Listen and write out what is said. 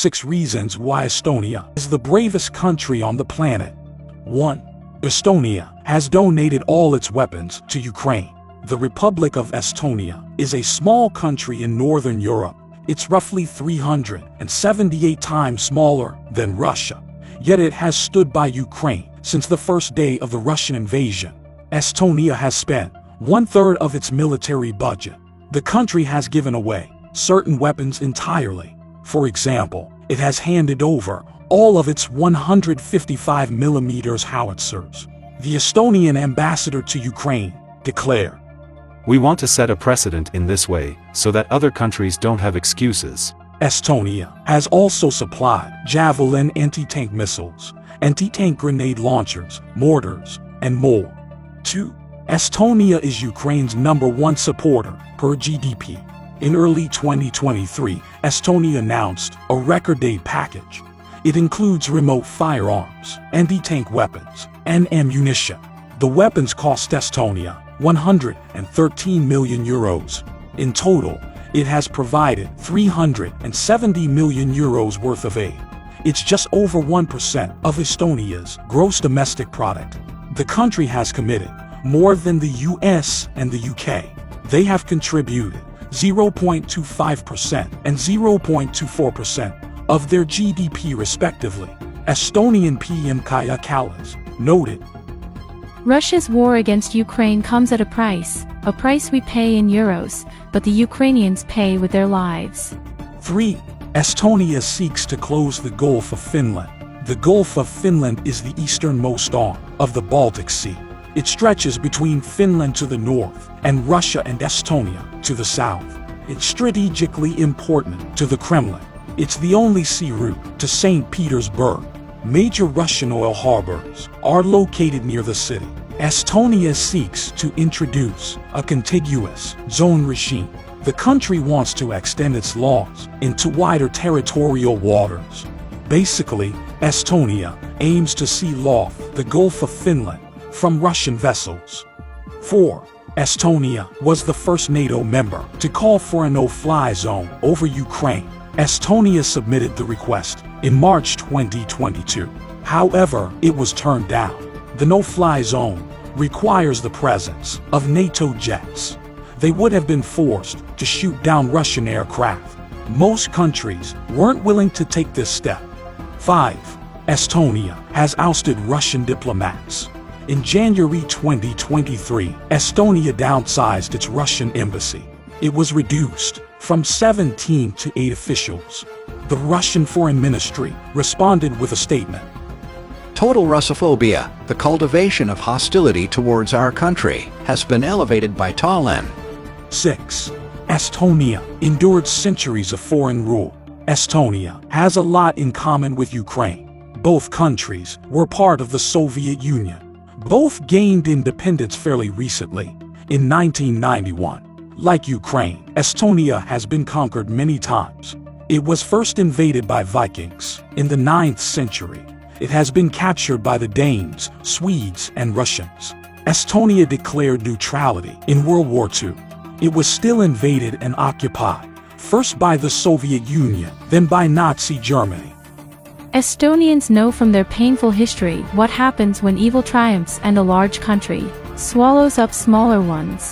6 reasons why Estonia is the bravest country on the planet. 1. Estonia has donated all its weapons to Ukraine. The Republic of Estonia is a small country in Northern Europe. It's roughly 378 times smaller than Russia, yet it has stood by Ukraine since the first day of the Russian invasion. Estonia has spent 1/3 of its military budget. The country has given away certain weapons entirely. For example, it has handed over all of its 155mm howitzers. The Estonian ambassador to Ukraine declared, "We want to set a precedent in this way, so that other countries don't have excuses." Estonia has also supplied Javelin anti-tank missiles, anti-tank grenade launchers, mortars, and more. 2. Estonia is Ukraine's #1 supporter per GDP. In early 2023, Estonia announced a record aid package. It includes remote firearms, anti-tank weapons, and ammunition. The weapons cost Estonia 113 million euros. In total, it has provided 370 million euros worth of aid. It's just over 1% of Estonia's gross domestic product. The country has committed more than the US and the UK. They have contributed 0.25% and 0.24% of their GDP respectively. Estonian PM Kaja Kallas noted, "Russia's war against Ukraine comes at a price we pay in euros, but the Ukrainians pay with their lives." 3. Estonia seeks to close the Gulf of Finland. The Gulf of Finland is the easternmost arm of the Baltic Sea. It stretches between Finland to the north and Russia and Estonia to the south. It's strategically important to the Kremlin. It's the only sea route to St. Petersburg. Major Russian oil harbors are located near the city. Estonia seeks to introduce a contiguous zone regime. The country wants to extend its laws into wider territorial waters. Basically, Estonia aims to seal off the Gulf of Finland from Russian vessels. 4. Estonia was the first NATO member to call for a no-fly zone over Ukraine. Estonia submitted the request in March 2022. However, it was turned down. The no-fly zone requires the presence of NATO jets. They would have been forced to shoot down Russian aircraft. Most countries weren't willing to take this step. 5. Estonia has ousted Russian diplomats. In January 2023, Estonia downsized its Russian embassy. It was reduced from 17 to 8 officials. The Russian Foreign Ministry responded with a statement. Total Russophobia, the cultivation of hostility towards our country, has been elevated by Tallinn. 6. Estonia endured centuries of foreign rule. Estonia has a lot in common with Ukraine. Both countries were part of the Soviet Union. Both gained independence fairly recently, in 1991. Like Ukraine, Estonia has been conquered many times. It was first invaded by Vikings in the 9th century. It has been captured by the Danes, Swedes, and Russians. Estonia declared neutrality in World War II. It was still invaded and occupied, first by the Soviet Union, then by Nazi Germany. Estonians know from their painful history what happens when evil triumphs and a large country swallows up smaller ones.